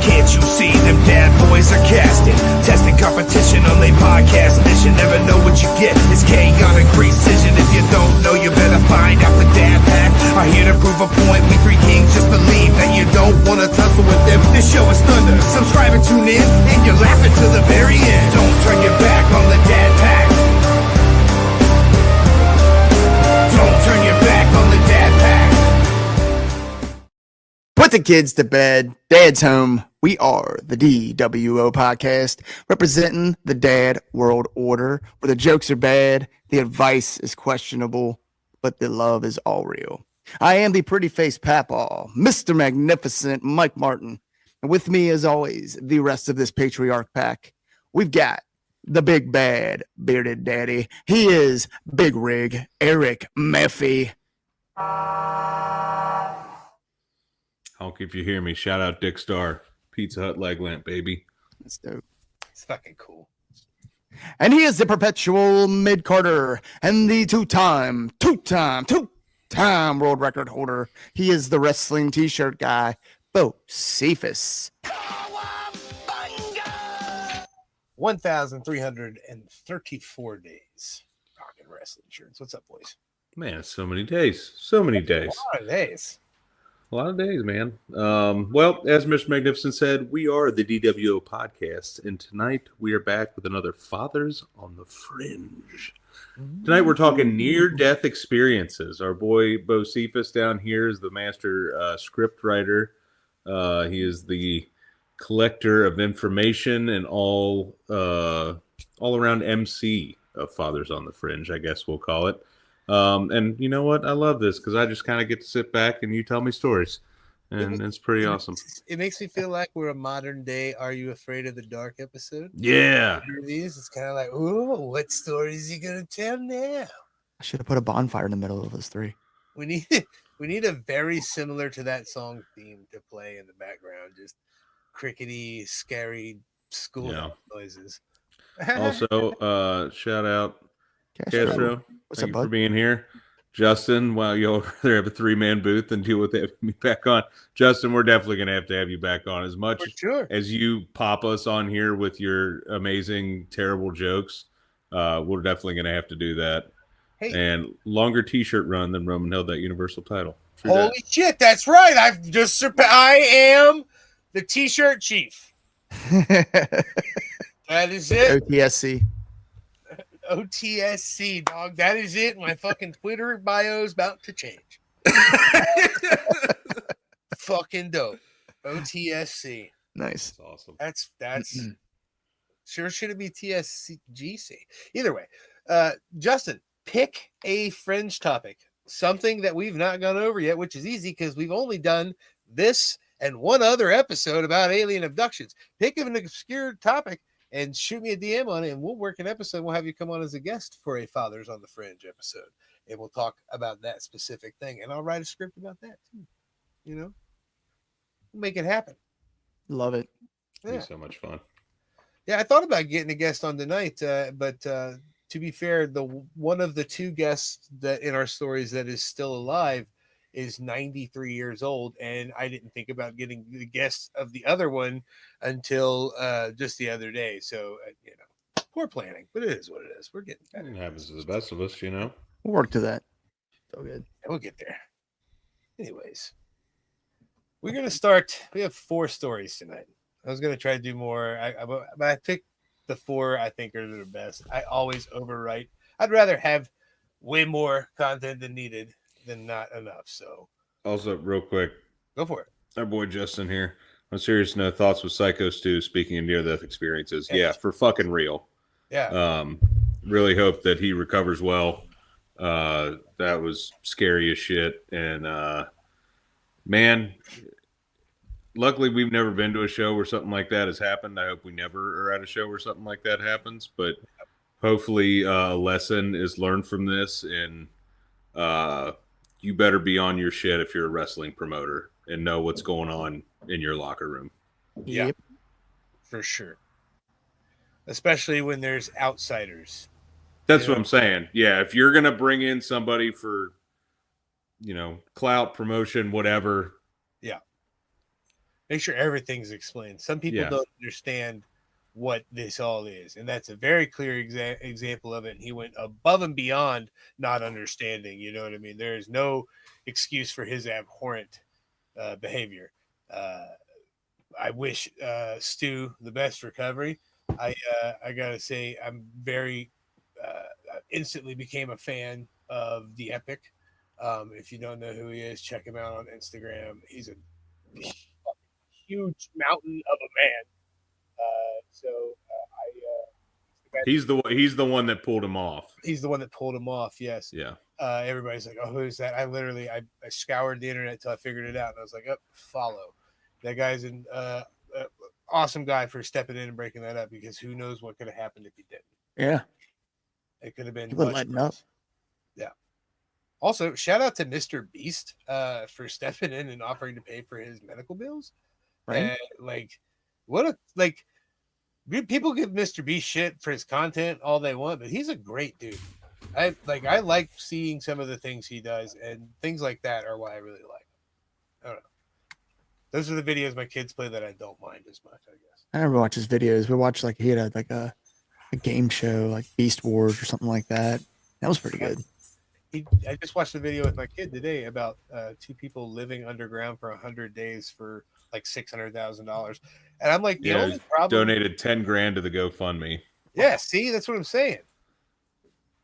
Can't you see them dad boys are casting? Testing competition on their podcast mission. Never know what you get. It's chaotic precision. If you don't know, you better find out the dad pack. Are here to prove a point. We three kings just believe that you don't want to tussle with them. This show is thunder. Subscribe and tune in, and you're laughing to the very end. Don't turn your back on the dad pack. Don't turn your back on the dad pack. Put the kids to bed. Dad's home. We are the dWo podcast, representing the dad world order, where the jokes are bad, the advice is questionable, but the love is all real. I am the pretty face papaw, Mr. Magnificent Mike Martin. And with me, as always, the rest of this patriarch pack. We've got the big bad bearded daddy. He is Big Rig Eric Murphy. Honk if you hear me. Shout out Dick Star. Pizza Hut leg lamp, baby. That's dope. It's fucking cool. And he is the perpetual mid-carter and the two-time world record holder. He is the wrestling t-shirt guy, Bo Cephas. 1,334 days rocking wrestling shirts. What's up, boys? Man, so many days. So many days. A lot of days. A lot of days, man. Well, as Mr. Magnificent said, we are the dWo podcast, and tonight we are back with another Fathers on the Fringe. Tonight we're talking near-death experiences. Our boy Bo Cephas down here is the master script writer. He is the collector of information and all around MC of Fathers on the Fringe, I guess we'll call it. And you know what? I love this because I just kind of get to sit back and you tell me stories, and it's pretty awesome. It makes me feel like we're a modern day "Are You Afraid of the Dark" episode. Yeah, It's kind of like, ooh, what stories are you gonna tell now? I should have put a bonfire in the middle of those three. We need a very similar to that song theme to play in the background, just crickety, scary school noises. Also, shout out Castro. What's Thank up, you for bud? being here. Justin, while you'll rather have a three-man booth than deal with having me back on. Justin, we're definitely going to have you back on. As much For sure. as you pop us on here with your amazing, terrible jokes, we're definitely going to have to do that. Hey. And longer T-shirt run than Roman held that Universal title. True Holy that. shit, that's right. I've just I am the T-shirt chief. That is it. OTSC. OTSC, dog. That is it. My fucking Twitter bio is about to change. Fucking dope. OTSC. Nice. That's awesome. That's sure should it be TSGC? Either way. Justin, pick a fringe topic. Something that we've not gone over yet, which is easy because we've only done this and one other episode about alien abductions. Pick an obscure topic and shoot me a DM on it, and we'll work an episode. We'll have you come on as a guest for a Fathers on the Fringe episode, and we'll talk about that specific thing. And I'll write a script about that too. You know, we'll make it happen. Love it. It'd be so much fun. Yeah, I thought about getting a guest on tonight, but to be fair, the one of the two guests that in our stories that is still alive is 93 years old, and I didn't think about getting the guest of the other one until just the other day. So poor planning, but it is what it is. We're getting better. It happens to the best of us, you know. We'll work to that. So good. We'll get there. Anyways, we're gonna start. We have 4 stories tonight. I was gonna try to do more, but I picked the 4 I think are the best. I always overwrite. I'd rather have way more content than needed than not enough. So Also, real quick, go for it. our boy Justin here. On a serious note, thoughts with Psycho Stu, speaking of near-death experiences. Yes. Yeah, for fucking real. Yeah. Really hope that he recovers well. That was scary as shit. And, man, luckily we've never been to a show where something like that has happened. I hope we never are at a show where something like that happens. But hopefully a lesson is learned from this. And you better be on your shit if you're a wrestling promoter and know what's going on in your locker room. Yeah, for sure. Especially when there's outsiders. That's what I'm saying. Yeah, if you're going to bring in somebody for, clout, promotion, whatever. Yeah. Make sure everything's explained. Some people Yeah. don't understand what this all is, and that's a very clear example of it. And he went above and beyond not understanding. You know what I mean? There is no excuse for his abhorrent behavior. Uh, I wish Stu the best recovery. I gotta say I'm very instantly became a fan of the Epic. If you don't know who he is, check him out on Instagram. He's a huge mountain of a man. He's the one that pulled him off. He's the one that pulled him off. Yes. Yeah. Everybody's like, "Oh, who's that?" I scoured the internet until I figured it out, and I was like, "Oh, follow." That guy's an awesome guy for stepping in and breaking that up, because who knows what could have happened if he didn't. Yeah. It could have been People letting up. Yeah. Also, shout out to Mr. Beast for stepping in and offering to pay for his medical bills. Right. People give Mr. Beast shit for his content all they want, but he's a great dude. I like seeing some of the things he does, and things like that are why I really like him. I don't know. Those are the videos my kids play that I don't mind as much, I guess. I never watch his videos. We watched he had a game show like Beast Wars or something like that. That was pretty good. I just watched a video with my kid today about two people living underground for 100 days for like $600,000, and I'm like, the only problem, donated 10 grand to the GoFundMe. Yeah, see, that's what I'm saying.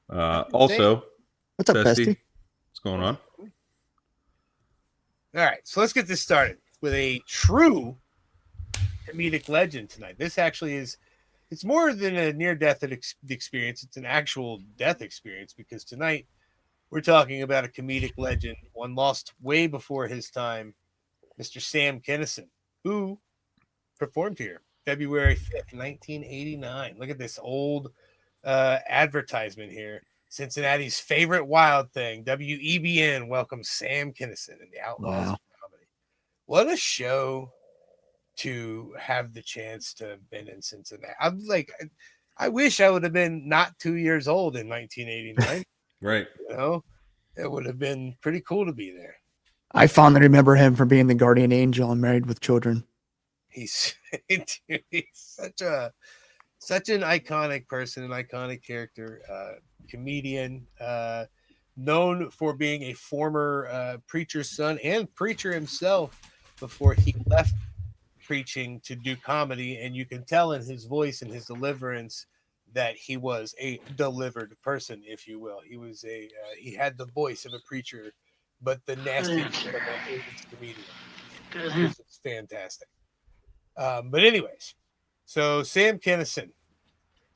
Also, what's up, Bestie? What's going on? All right, so let's get this started with a true comedic legend tonight. This actually it's more than a near-death experience. It's an actual death experience, because tonight we're talking about a comedic legend, one lost way before his time, Mr. Sam Kinison, who performed here February 5th, 1989. Look at this old advertisement here. Cincinnati's favorite wild thing, WEBN, welcomes Sam Kinison and the Outlaws of Comedy. What a show to have the chance to have been in Cincinnati. I wish I would have been not 2 years old in 1989. Right. You know, it would have been pretty cool to be there. I fondly remember him from being the guardian angel and Married with Children. He's such an iconic person, an iconic character, comedian, known for being a former preacher's son and preacher himself before he left preaching to do comedy. And you can tell in his voice and his deliverance that he was a delivered person, if you will. He was he had the voice of a preacher, but the nasty of a comedian. This is fantastic. But anyways, so Sam Kinison,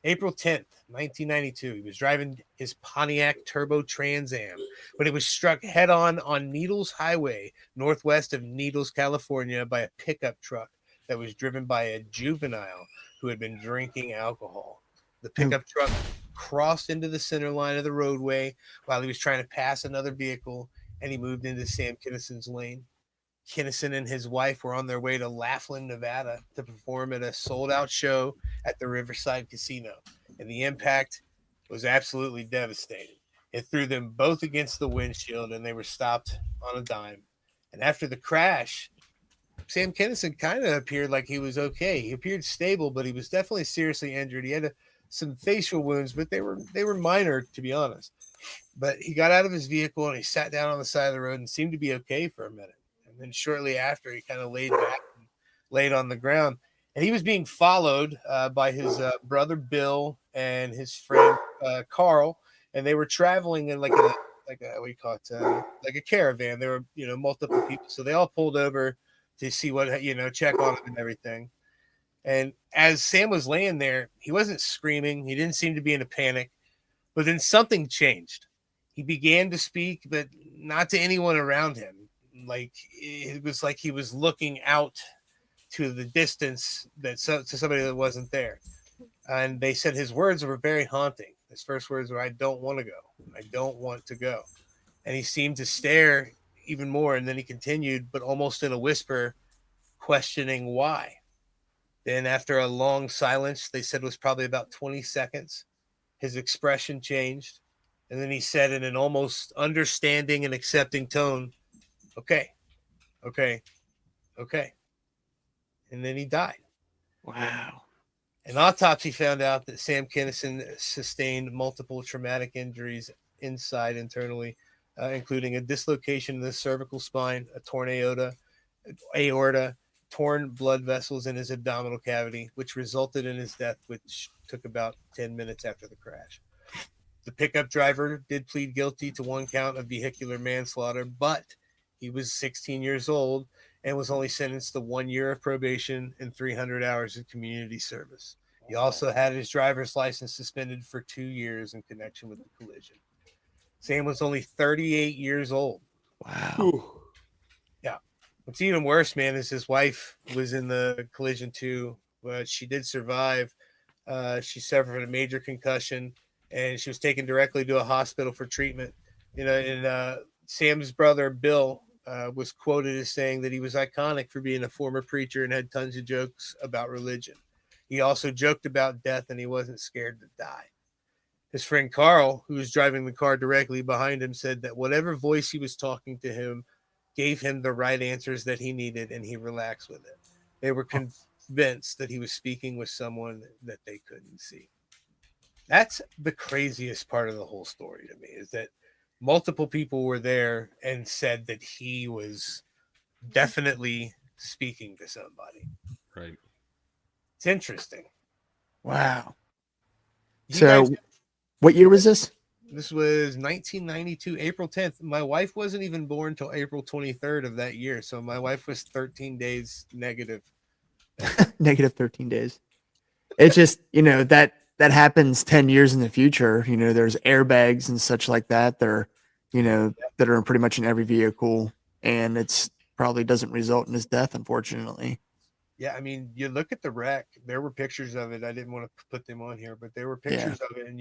April 10th, 1992, he was driving his Pontiac Turbo Trans Am when it was struck head-on Needles Highway, northwest of Needles, California, by a pickup truck that was driven by a juvenile who had been drinking alcohol. The pickup truck crossed into the center line of the roadway while he was trying to pass another vehicle, and he moved into Sam Kinison's lane. Kinison and his wife were on their way to Laughlin, Nevada to perform at a sold-out show at the Riverside Casino, and the impact was absolutely devastating. It threw them both against the windshield, and they were stopped on a dime. And after the crash, Sam Kinison kind of appeared like he was okay. He appeared stable, but he was definitely seriously injured. He had some facial wounds, but they were minor, to be honest. But he got out of his vehicle and he sat down on the side of the road and seemed to be okay for a minute. And then shortly after, he kind of laid back and laid on the ground. And he was being followed by his brother Bill and his friend Carl, and they were traveling in like a what do you call it, like a caravan. There were multiple people, so they all pulled over to see what check on him and everything. And as Sam was laying there, he wasn't screaming. He didn't seem to be in a panic. But then something changed. He began to speak, but not to anyone around him. Like it was like he was looking out to the distance to somebody that wasn't there. And they said his words were very haunting. His first words were, "I don't want to go. I don't want to go." And he seemed to stare even more. And then he continued, but almost in a whisper, questioning why. Then after a long silence, they said it was probably about 20 seconds, his expression changed. And then he said in an almost understanding and accepting tone, okay. and then he died. Wow. An autopsy found out that Sam Kinison sustained multiple traumatic injuries internally, including a dislocation of the cervical spine, a torn aorta, torn blood vessels in his abdominal cavity, which resulted in his death, which took about 10 minutes after the crash. The pickup driver did plead guilty to one count of vehicular manslaughter, but he was 16 years old and was only sentenced to 1 year of probation and 300 hours of community service. He also had his driver's license suspended for 2 years in connection with the collision. Sam was only 38 years old. Wow. Yeah. What's even worse, man, is his wife was in the collision too, but she did survive. She suffered a major concussion, and she was taken directly to a hospital for treatment. And Sam's brother, Bill, was quoted as saying that he was iconic for being a former preacher and had tons of jokes about religion. He also joked about death, and he wasn't scared to die. His friend Carl, who was driving the car directly behind him, said that whatever voice he was talking to him gave him the right answers that he needed, and he relaxed with it. They were convinced that he was speaking with someone that they couldn't see. That's the craziest part of the whole story to me, is that multiple people were there and said that he was definitely speaking to somebody. Right. It's interesting. Wow. You So, guys, what year was this? this was 1992, April 10th. My wife wasn't even born until April 23rd of that year. So my wife was 13 days negative. Negative 13 days. It's just, that happens 10 years in the future. There's airbags and such like that. They're, that are pretty much in every vehicle, and it's probably doesn't result in his death, unfortunately. Yeah, I mean, you look at the wreck. There were pictures of it. I didn't want to put them on here, but there were pictures of it, and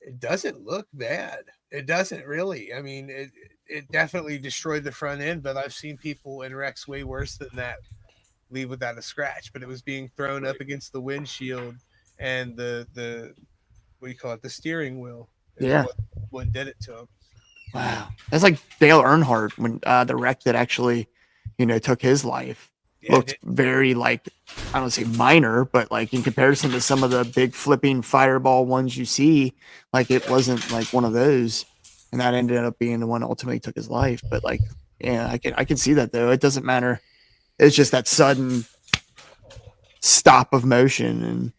it doesn't look bad. It doesn't really. I mean, it definitely destroyed the front end, but I've seen people in wrecks way worse than that leave without a scratch. But it was being thrown up against the windshield and the what do you call it? The steering wheel. Yeah. What did it to him? Wow. That's like Dale Earnhardt when the wreck that actually, took his life. Yeah, Looked very I don't say minor, but in comparison to some of the big flipping fireball ones you see, it wasn't like one of those, and that ended up being the one that ultimately took his life. But yeah, I can see that though. It doesn't matter. It's just that sudden stop of motion,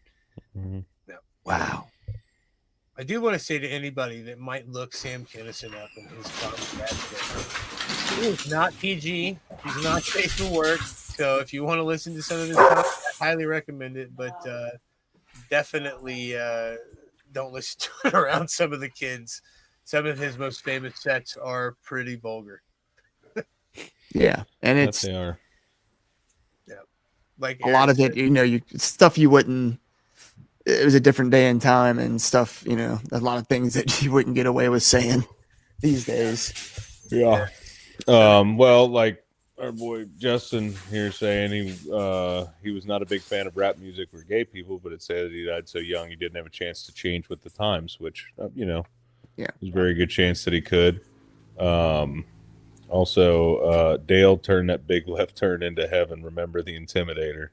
and wow. I do want to say to anybody that might look Sam Kinison up in his comments, he is not PG. He's not safe for work. So if you want to listen to some of his comments, I highly recommend it. But definitely don't listen to it around some of the kids. Some of his most famous sets are pretty vulgar. Yeah, and it's they are. Yeah, like a lot of it. Stuff you wouldn't. It was a different day and time, and stuff. A lot of things that you wouldn't get away with saying these days. Yeah. Well, like our boy Justin here saying he was not a big fan of rap music or gay people, but it said that he died so young he didn't have a chance to change with the times, which yeah, there's a very good chance that he could. Also, Dale turned that big left turn into heaven. Remember the Intimidator.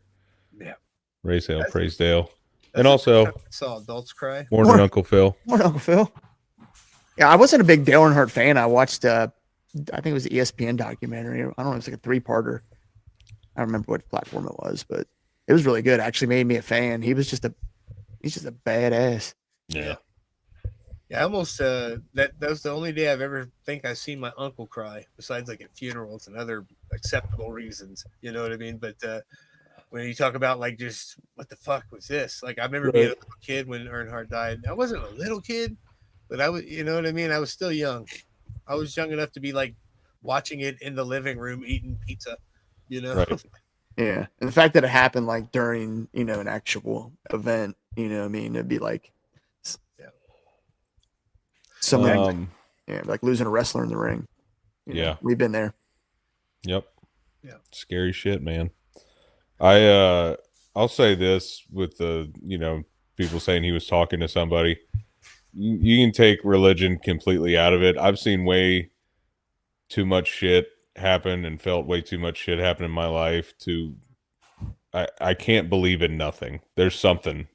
Yeah. Raise Dale, praise Dale. And also, saw adults cry. Morning, Uncle Phil. Morning, Uncle Phil. Yeah, I wasn't a big Dale Earnhardt fan. I watched, I think it was the ESPN documentary. I don't know, it was like a 3-parter. I don't remember what platform it was, but it was really good. It actually made me a fan. He's just a badass. Yeah. Yeah, I almost that was the only day I've ever think I've seen my uncle cry, besides like at funerals and other acceptable reasons. You know what I mean? But when you talk about just what the fuck was this? I remember being a little kid when Earnhardt died. I wasn't a little kid, but I was, you know what I mean? I was still young. I was young enough to be watching it in the living room, eating pizza, Right. Yeah. And the fact that it happened during, an actual event, what I mean? It'd be someone losing a wrestler in the ring. Yeah. We've been there. Yep. Yeah. Scary shit, man. I'll say this with the, people saying he was talking to somebody. You can take religion completely out of it. I've seen way too much shit happen and felt way too much shit happen in my life to I can't believe in nothing. There's something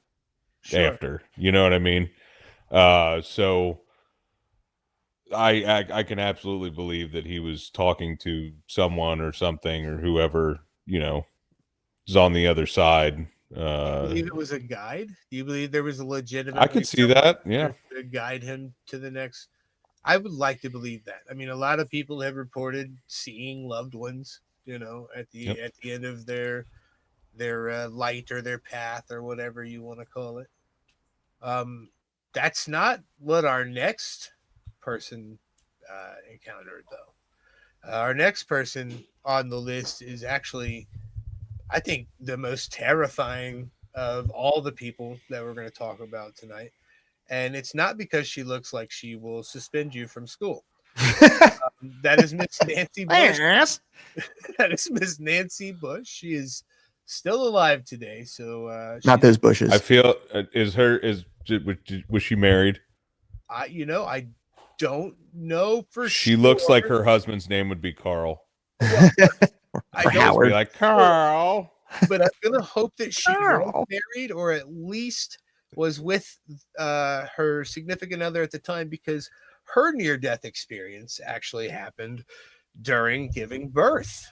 Sure. after. You know what I mean? So I can absolutely believe that he was talking to someone or something or whoever, is on the other side. Do you believe it was a guide? Do you believe there was a I legitimately could see someone that. Yeah. there to guide him to the next? I would like to believe that. I mean, a lot of people have reported seeing loved ones, at Yep. the end of their light or their path or whatever you want to call it. That's not what our next person encountered, though. Our next person on the list is actually, I think, the most terrifying of all the people that we're going to talk about tonight. And it's not because she looks like she will suspend you from school. That is Miss Nancy Bush. Yes. That is Miss Nancy Bush. She is still alive today. So Not those bushes. I feel was she married? I don't know for She sure. looks like her husband's name would be Carl. Well, I Or don't, Howard. Be like Carl. but I'm gonna hope that she was Girl. married or at least was with her significant other at the time, because her near-death experience actually happened during giving birth.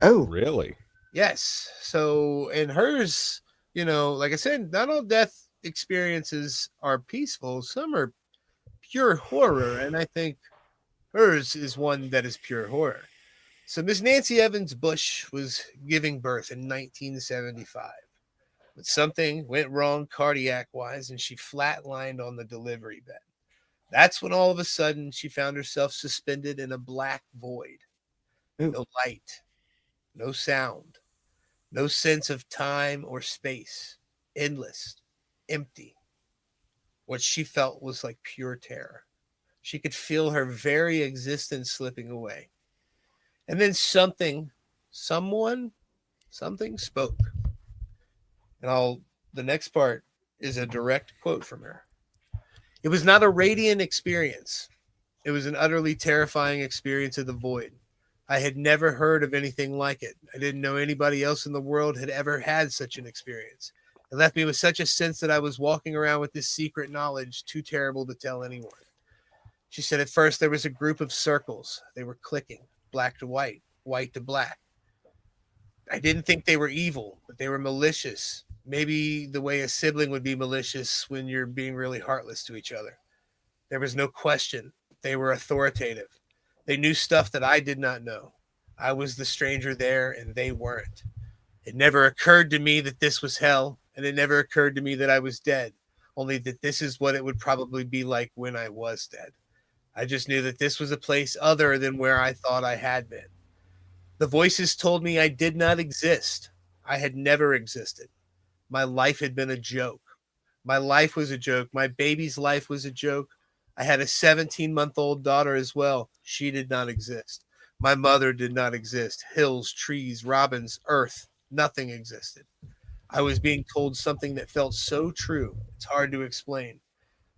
Oh, Really? Yes. So, and hers, like I said, not all death experiences are peaceful. Some are pure horror, and I think hers is one that is pure horror. So Miss Nancy Evans Bush was giving birth in 1975. But something went wrong cardiac wise, and she flatlined on the delivery bed. That's when all of a sudden she found herself suspended in a black void. Ooh. No light, no sound, no sense of time or space. Endless, empty. What she felt was like pure terror. She could feel her very existence slipping away. And then something spoke. And the next part is a direct quote from her. It was not a radiant experience. It was an utterly terrifying experience of the void. I had never heard of anything like it. I didn't know anybody else in the world had ever had such an experience. It left me with such a sense that I was walking around with this secret knowledge too terrible to tell anyone. She said at first there was a group of circles. They were clicking, black to white, white to black. I didn't think they were evil, but they were malicious. Maybe the way a sibling would be malicious when you're being really heartless to each other. There was no question. They were authoritative. They knew stuff that I did not know. I was the stranger there, and they weren't. It never occurred to me that this was hell, and it never occurred to me that I was dead, only that this is what it would probably be like when I was dead. I just knew that this was a place other than where I thought I had been. The voices told me I did not exist. I had never existed. My life had been a joke. My life was a joke. My baby's life was a joke. I had a 17-month-old daughter as well. She did not exist. My mother did not exist. Hills, trees, robins, earth, nothing existed. I was being told something that felt so true. It's hard to explain.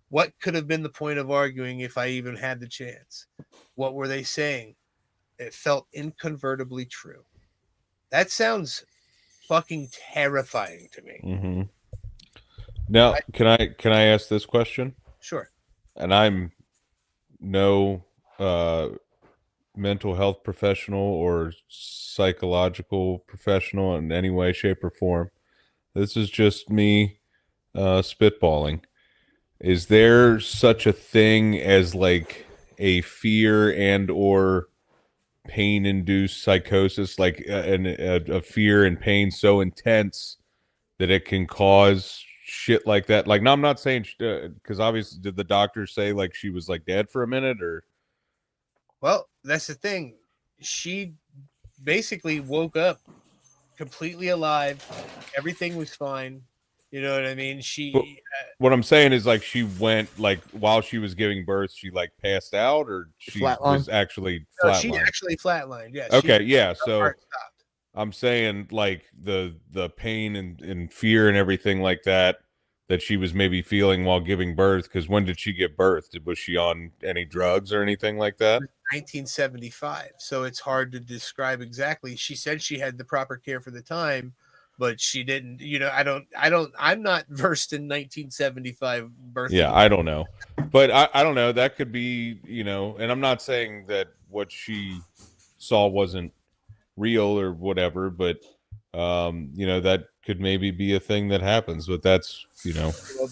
What could have been the point of arguing if I even had the chance? What were they saying? It felt inconvertibly true. That sounds fucking terrifying to me. Mm-hmm. Now, can I ask this question? Sure. And I'm no mental health professional or psychological professional in any way, shape, or form. This is just me spitballing. Is there such a thing as like a fear and or pain-induced psychosis, like a fear and pain so intense that it can cause shit like that? Like, no, I'm not saying because obviously, did the doctor say like she was like dead for a minute or? Well, that's the thing. She basically woke up completely alive. Everything was fine. You know what I mean? What I'm saying is like she went like while she was giving birth, she like passed out or she was actually flatlined. She actually flatlined. Yeah. Okay. Yeah. So heart stopped. I'm saying like the pain and fear and everything like that she was maybe feeling while giving birth. Because when did she give birth? Was she on any drugs or anything like that? 1975. So it's hard to describe exactly. She said she had the proper care for the time. but she didn't. I'm not versed in 1975 birth. Yeah, I don't know, but I don't know. That could be, and I'm not saying that what she saw wasn't real or whatever, but that could maybe be a thing that happens. But that's,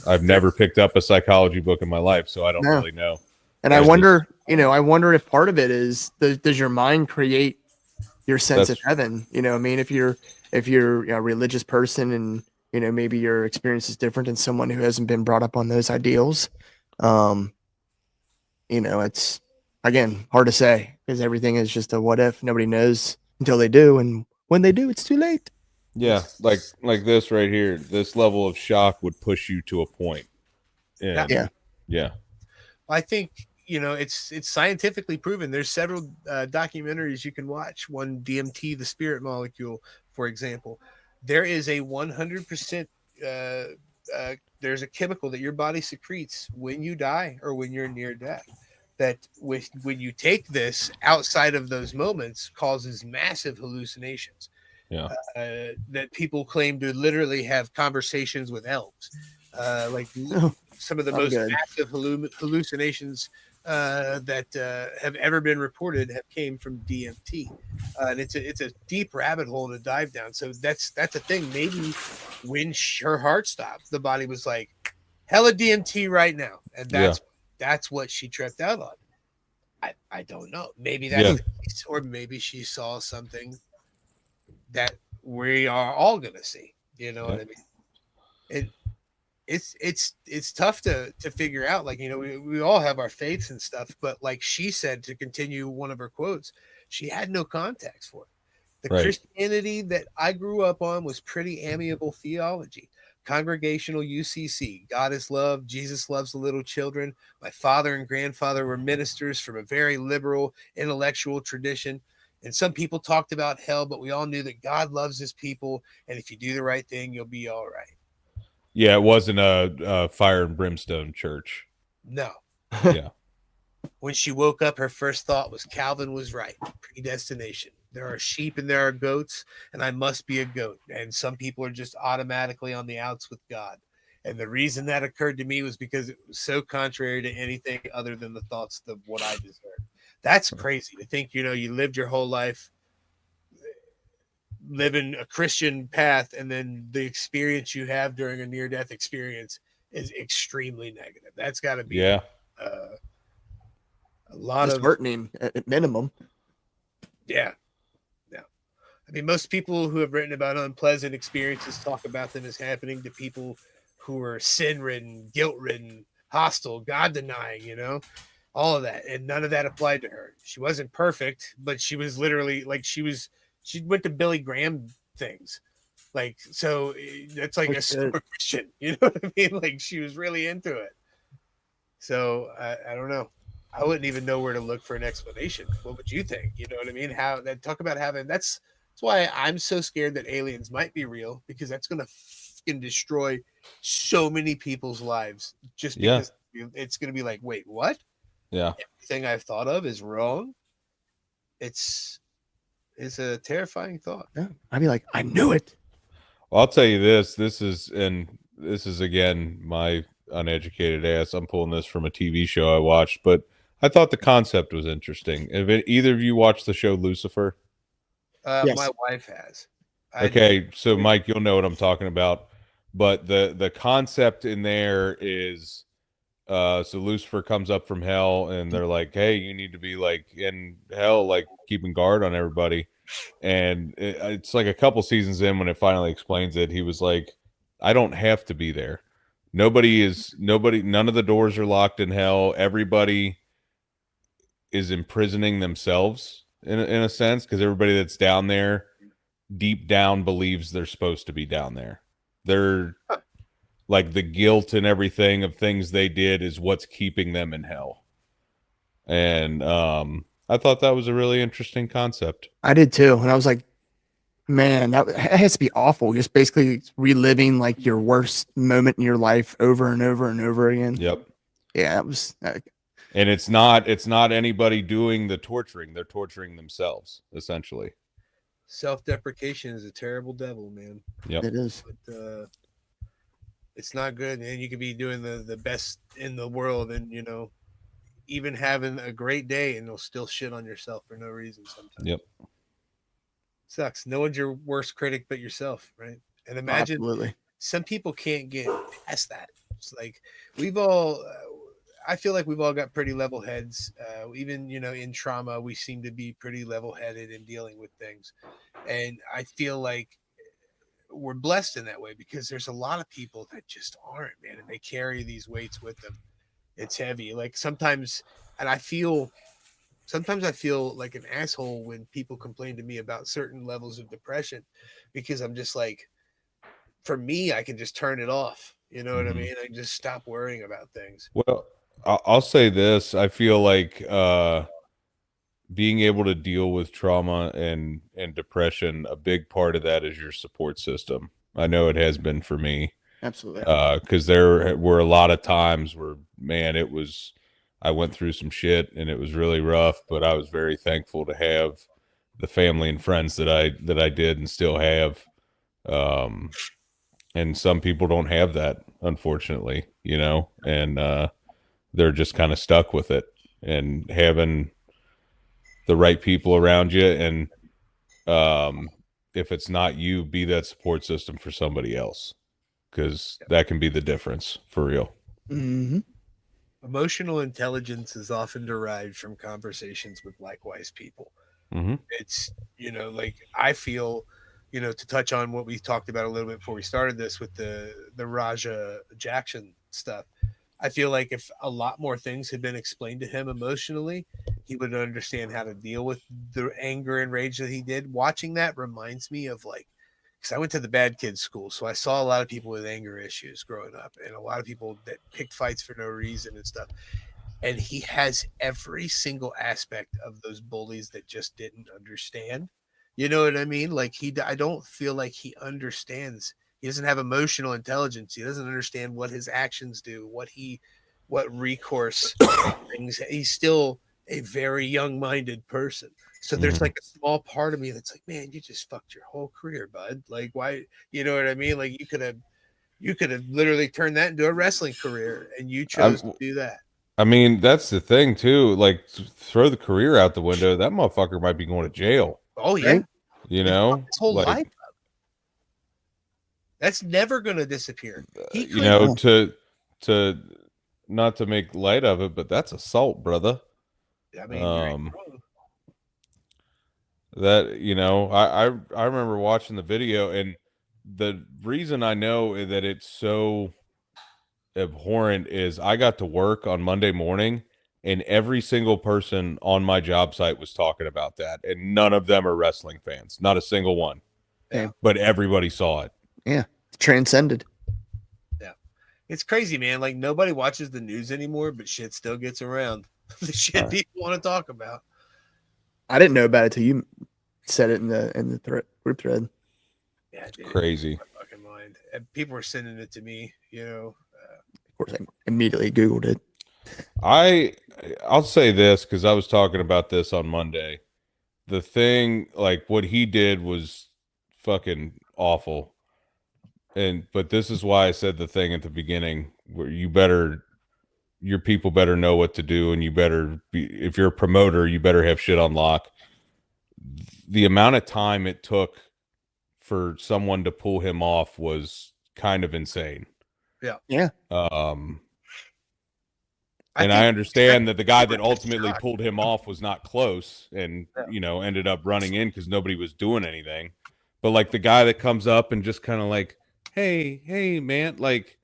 I've never picked up a psychology book in my life, so I don't No. really know. And I wonder if part of it is, does your mind create your sense of heaven? I mean, if you're a religious person and maybe your experience is different than someone who hasn't been brought up on those ideals, it's again hard to say because everything is just a what if. Nobody knows until they do, and when they do, it's too late. Yeah, like this right here. This level of shock would push you to a point. And, yeah. I think it's scientifically proven. There's several documentaries you can watch. One, DMT, the spirit molecule, for example. There is a 100%. There's a chemical that your body secretes when you die or when you're near death. That when you take this outside of those moments causes massive hallucinations. Yeah. That people claim to literally have conversations with elves. Some of the most massive hallucinations that have ever been reported have came from DMT, and it's a deep rabbit hole to dive down. So that's a thing. Maybe when her heart stopped, the body was like, "Hella DMT right now," and that's what she tripped out on. I don't know. Maybe that's the case, or maybe she saw something that we are all gonna see. You know what I mean? It's tough to figure out. Like, we all have our faiths and stuff, but like she said, to continue one of her quotes, she had no context for it. The Christianity that I grew up on was pretty amiable theology. Congregational UCC, God is love, Jesus loves the little children. My father and grandfather were ministers from a very liberal intellectual tradition. And some people talked about hell, but we all knew that God loves his people. And if you do the right thing, you'll be all right. Yeah, it wasn't a fire and brimstone church. No. Yeah. When she woke up, her first thought was Calvin was right. Predestination. There are sheep and there are goats, and I must be a goat. And some people are just automatically on the outs with God. And the reason that occurred to me was because it was so contrary to anything other than the thoughts of what I deserved. That's crazy to think, you lived your whole life living a Christian path, and then the experience you have during a near-death experience is extremely negative. That's got to be a lot of disheartening at minimum. Yeah. I mean, most people who have written about unpleasant experiences talk about them as happening to people who are sin-ridden, guilt-ridden, hostile, God-denying, all of that. And none of that applied to her. She wasn't perfect, but she was literally like, she went to Billy Graham things. Like, so that's like a super Christian, you know what I mean? Like, she was really into it. So I don't know. I wouldn't even know where to look for an explanation. What would you think? You know what I mean? Talk about having, that's why I'm so scared that aliens might be real, because that's going to fucking destroy so many people's lives just because it's going to be like, wait, what? Yeah. Everything I've thought of is wrong. It's a terrifying thought. Yeah. I'd be like, I knew it. Well, I'll tell you this. This is again my uneducated ass. I'm pulling this from a TV show I watched, but I thought the concept was interesting. Have either of you watched the show Lucifer? Yes. My wife has. Okay, so Mike, you'll know what I'm talking about. But the concept in there is, so Lucifer comes up from hell, and they're like, "Hey, you need to be like in hell, like keeping guard on everybody." And it's like a couple seasons in when it finally explains it. He was like, "I don't have to be there. None of the doors are locked in hell. Everybody is imprisoning themselves in a sense, because everybody that's down there deep down believes they're supposed to be down there. They're like, the guilt and everything of things they did is what's keeping them in hell." And I thought that was a really interesting concept. I did too. And I was like, man, that has to be awful. Just basically reliving like your worst moment in your life over and over and over again. Yep. Yeah, that was. And it's not anybody doing the torturing. They're torturing themselves, essentially. Self-deprecation is a terrible devil, man. Yep. It is. But, it's not good, and you could be doing the best in the world, and even having a great day, and you'll still shit on yourself for no reason sometimes. Yep. Sucks. No one's your worst critic but yourself, right? And imagine Absolutely. some people can't get past that. It's like we've all I feel like we've all got pretty level heads. Even in trauma, we seem to be pretty level headed in dealing with things, and I feel like we're blessed in that way because there's a lot of people that just aren't, man, and they carry these weights with them. It's heavy. Like sometimes I feel like an asshole when people complain to me about certain levels of depression because I'm just like, for me, I can just turn it off. You know what I mean? I just stop worrying about things. Well, I'll say this. I feel like being able to deal with trauma and depression, a big part of that is your support system. I know it has been for me. Absolutely. Because there were a lot of times where, man, I went through some shit and it was really rough, but I was very thankful to have the family and friends that I did and still have. And some people don't have that, unfortunately, and they're just kind of stuck with it, and having the right people around you. And if it's not you, be that support system for somebody else, because that can be the difference for real. Mm-hmm. Emotional intelligence is often derived from conversations with likewise people. Mm-hmm. It's, like I feel, to touch on what we talked about a little bit before we started this with the Raja Jackson stuff. I feel like if a lot more things had been explained to him emotionally, he would understand how to deal with the anger and rage that he did. Watching that reminds me of because I went to the bad kids school, so I saw a lot of people with anger issues growing up, and a lot of people that picked fights for no reason and stuff. And he has every single aspect of those bullies that just didn't understand. You know what I mean? Like I don't feel like he understands. He doesn't have emotional intelligence. He doesn't understand what his actions do, what recourse things. He's still a very young-minded person. So there's like a small part of me that's like, man, you just fucked your whole career, bud. Like, why? You know what I mean? Like you could have literally turned that into a wrestling career, and you chose to do that. I mean, that's the thing too. Like, throw the career out the window. That motherfucker might be going to jail. Oh yeah, His whole like, life. That's never going to disappear. He to not to make light of it, but that's assault, brother. I mean, that I remember watching the video, and the reason I know that it's so abhorrent is I got to work on Monday morning, and every single person on my job site was talking about that, and none of them are wrestling fans, not a single one. Yeah. But everybody saw it. Yeah, transcended. Yeah, it's crazy, man. Like nobody watches the news anymore, but shit still gets around. The shit people want to talk about. I didn't know about it till you said it in the group thread. Yeah, dude, crazy. my fucking mind. And people were sending it to me. Of course, I immediately Googled it. I'll say this because I was talking about this on Monday. The thing, like what he did, was fucking awful. But this is why I said the thing at the beginning, where your people better know what to do, and you better be, if you're a promoter, you better have shit on lock. The amount of time it took for someone to pull him off was kind of insane. Yeah. And I understand that the guy that ultimately pulled him off was not close and, ended up running in because nobody was doing anything. But like the guy that comes up and just kind of like, hey, man, like,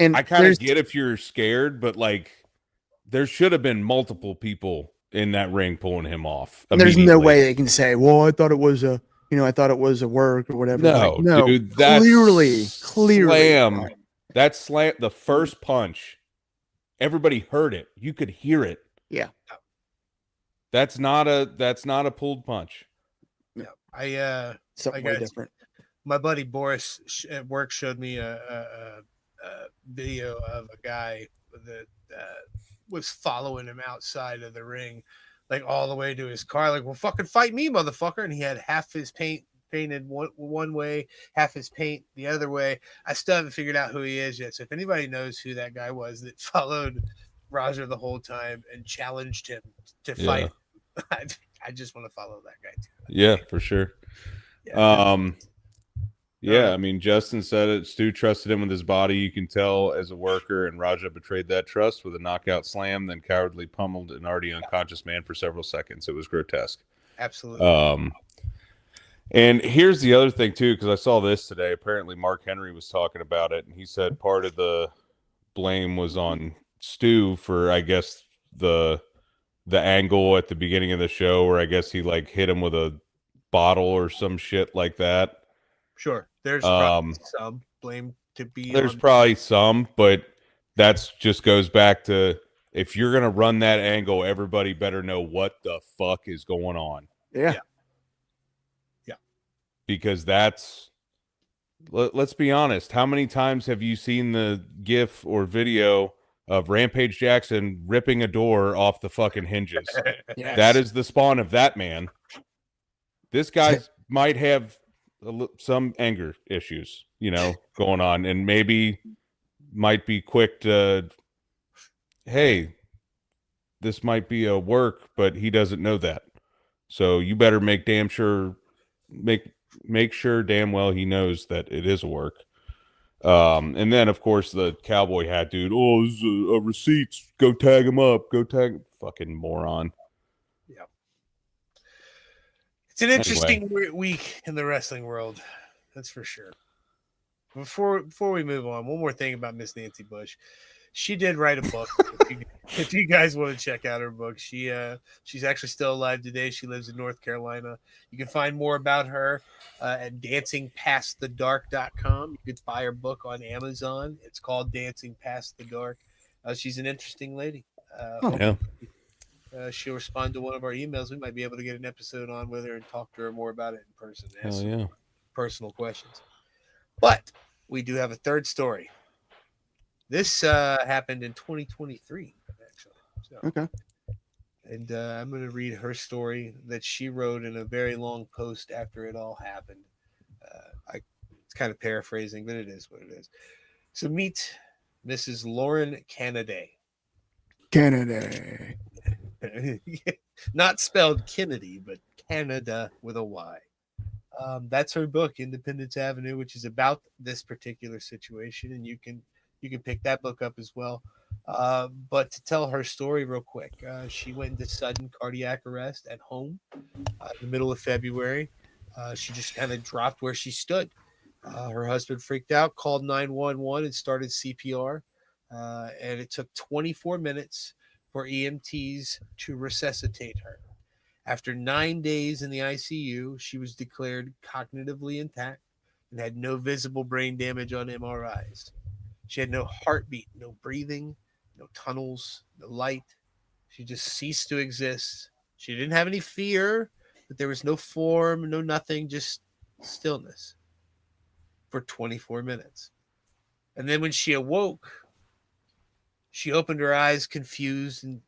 and I kind of get if you're scared, but like there should have been multiple people in that ring pulling him off. There's no way they can say, well, I thought it was a work or whatever. No, dude, that's clearly slam. That slam, the first punch. Everybody heard it. You could hear it. Yeah. That's not a pulled punch. Yeah. Something way different. My buddy Boris at work showed me a video of a guy that was following him outside of the ring like all the way to his car. Like, well, fucking fight me, motherfucker! And he had half his paint painted one way, half his paint the other way. I still haven't figured out who he is yet. So if anybody knows who that guy was that followed Roger the whole time and challenged him to fight, I just want to follow that guy too. Yeah, for sure. Yeah. Yeah, I mean, Justin said it. Stu trusted him with his body. You can tell as a worker, and Raja betrayed that trust with a knockout slam, then cowardly pummeled an already unconscious man for several seconds. It was grotesque. Absolutely. And here's the other thing too, because I saw this today. Apparently, Mark Henry was talking about it, and he said part of the blame was on Stu for, I guess, the angle at the beginning of the show where I guess he like hit him with a bottle or some shit like that. Sure, there's probably some blame to be. There's probably some, but that's just goes back to, if you're gonna run that angle, everybody better know what the fuck is going on. Yeah. Because that's, let's be honest, how many times have you seen the GIF or video of Rampage Jackson ripping a door off the fucking hinges? Yes. That is the spawn of that man. This guy might have some anger issues, going on, and maybe might be quick to, hey, this might be a work, but he doesn't know that. So you better make sure damn well he knows that it is a work. And then of course the cowboy hat dude, oh, this is a receipt, go tag him up, fucking moron. Yeah, it's an interesting week in the wrestling world, that's for sure. Before we move on, one more thing about Miss Nancy Bush. She did write a book. If you guys want to check out her book, she's actually still alive today. She lives in North Carolina. You can find more about her at dancingpastthedark.com. You could buy her book on Amazon. It's called Dancing Past the Dark. She's an interesting lady. She'll respond to one of our emails. We might be able to get an episode on with her and talk to her more about it in person. Ask some personal questions. But we do have a third story. This happened in 2023, actually. So, okay. And I'm going to read her story that she wrote in a very long post after it all happened. It's kind of paraphrasing, but it is what it is. So meet Mrs. Lauren Kennedy. Kennedy. Not spelled Kennedy, but Canada with a Y. That's her book, Independence Avenue, which is about this particular situation, and you can pick that book up as well. But to tell her story real quick, she went into sudden cardiac arrest at home in the middle of February. She just kind of dropped where she stood. Her husband freaked out, called 911, and started CPR. And it took 24 minutes for EMTs to resuscitate her. After 9 days in the ICU, she was declared cognitively intact and had no visible brain damage on MRIs. She had no heartbeat, no breathing, no tunnels, no light. She just ceased to exist. She didn't have any fear, but there was no form, no nothing, just stillness for 24 minutes. And then when she awoke, she opened her eyes confused and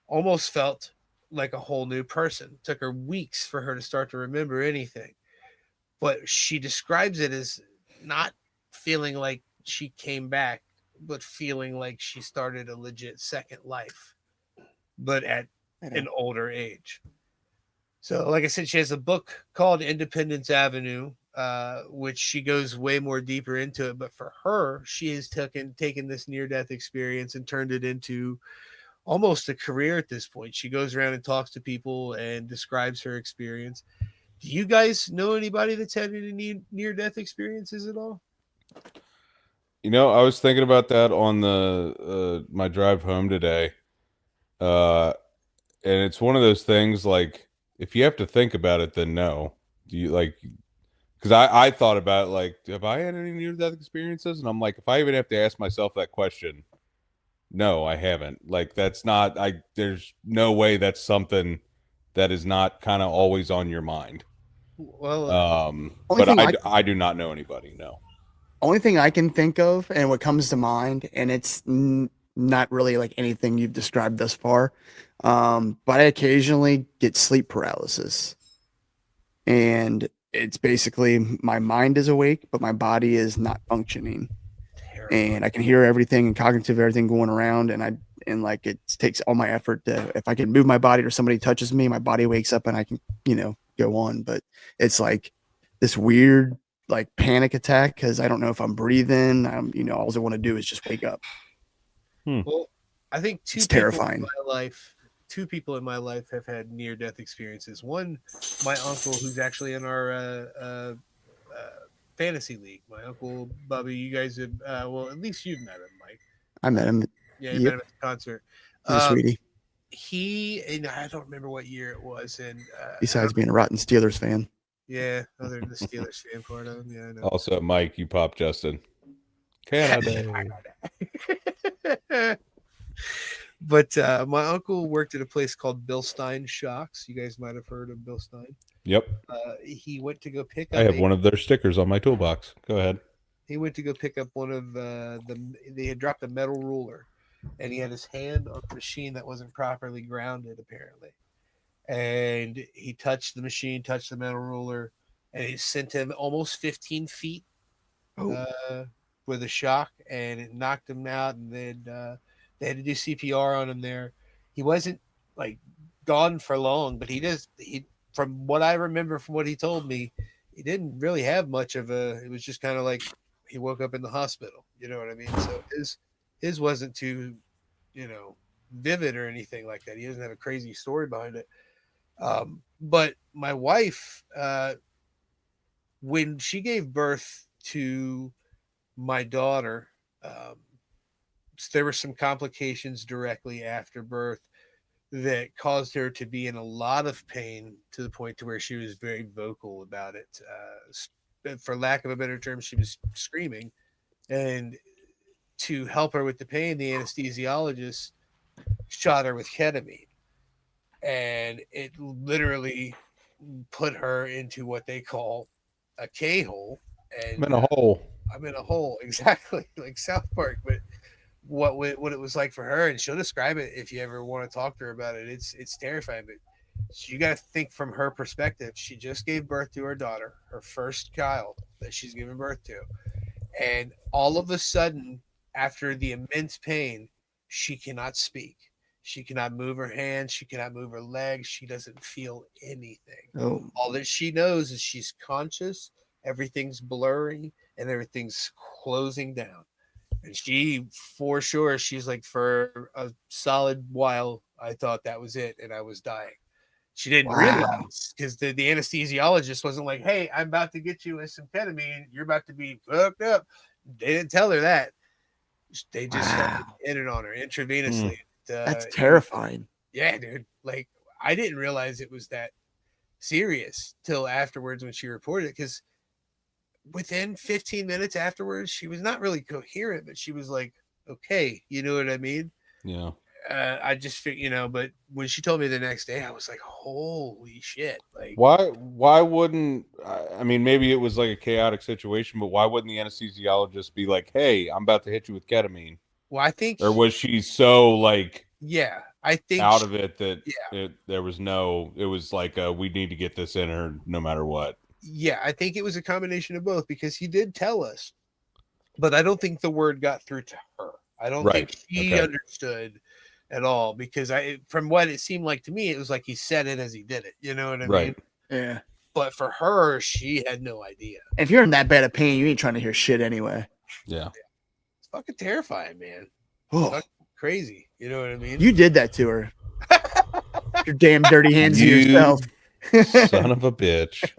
almost felt like a whole new person. It took her weeks for her to start to remember anything. But she describes it as not feeling like she came back, but feeling like she started a legit second life, but at an older age. So, like I said, she has a book called Independence Avenue, which she goes way more deeper into it. But for her, she has taken this near-death experience and turned it into almost a career at this point. She goes around and talks to people and describes her experience. Do you guys know anybody that's had any near-death experiences at all? I was thinking about that on the my drive home today, and it's one of those things, like, if you have to think about it, then no. Do you, like, because I thought about it, like, have I had any near-death experiences? And I'm like, if I even have to ask myself that question, no, I haven't. Like, that's not, there's no way that's something that is not kind of always on your mind. Well, but I do not know anybody, no. Only thing I can think of and what comes to mind, and it's not really like anything you've described thus far. But I occasionally get sleep paralysis. And it's basically my mind is awake, but my body is not functioning. And I can hear everything and cognitive everything going around. And like it takes all my effort to, if I can move my body or somebody touches me, my body wakes up and I can, go on. But it's like this weird like panic attack because I don't know if I'm breathing. All I want to do is just wake up. Well, I think It's terrifying. Two people in my life have had near-death experiences. One, my uncle, who's actually in our fantasy league. My uncle Bubby. You guys have, well, at least you've met him, Mike. I met him. Yeah, you met him at the concert. He's a sweetie. And I don't remember what year it was. And besides being a rotten Steelers fan. Yeah, other than the Steelers fan part of him. Yeah, I know. Also, Mike, you popped Justin. Canada. But my uncle worked at a place called Bill Stein Shocks. You guys might have heard of Bill Stein. Yep. He went to go pick up. I have one of their stickers on my toolbox. Go ahead. He went to go pick up one of they had dropped a metal ruler, and he had his hand on the machine that wasn't properly grounded, apparently. And he touched the machine, touched the metal ruler, and it sent him almost 15 feet with a shock, and it knocked him out. And then they had to do CPR on him there. He wasn't like gone for long, but he from what I remember from what he told me, he didn't really have much of it was just kind of like he woke up in the hospital. You know what I mean? So his wasn't too, vivid or anything like that. He doesn't have a crazy story behind it. But my wife, when she gave birth to my daughter, there were some complications directly after birth that caused her to be in a lot of pain to the point to where she was very vocal about it. For lack of a better term, she was screaming. And to help her with the pain, the anesthesiologist shot her with ketamine. And it literally put her into what they call a K-hole. And I'm in a hole. I'm in a hole, exactly, like South Park. But what it was like for her, and she'll describe it if you ever want to talk to her about it. It's terrifying, but you got to think from her perspective. She just gave birth to her daughter, her first child that she's given birth to, and all of a sudden, after the immense pain, she cannot speak. She cannot move her hands. She cannot move her legs. She doesn't feel anything. Oh. All that she knows is she's conscious. Everything's blurry and everything's closing down. And she, for sure, she's like, for a solid while, I thought that was it and I was dying. She didn't realize because the anesthesiologist wasn't like, hey, I'm about to get you with some ketamine. You're about to be fucked up. They didn't tell her that. They just in it on her intravenously. That's terrifying. Yeah, dude. Like, I didn't realize it was that serious till afterwards when she reported it, because within 15 minutes afterwards, she was not really coherent, but she was like, okay, you know what I mean? Yeah. I just figured, but when she told me the next day, I was like, holy shit. Like, why wouldn't, I mean, maybe it was like a chaotic situation, but why wouldn't the anesthesiologist be like, hey, I'm about to hit you with ketamine? Well, I think, or was she so like, yeah, I think out of it that there was it was like, we need to get this in her no matter what. Yeah, I think it was a combination of both, because he did tell us, but I don't think the word got through to her. I don't think she understood at all, because from what it seemed like to me, it was like he said it as he did it. You know what I mean? Yeah. But for her, she had no idea. If you're in that bad of pain, you ain't trying to hear shit anyway. Yeah. It's fucking terrifying, man. Oh. Fucking crazy. You know what I mean? You did that to her. Your damn dirty hands to yourself. Son of a bitch.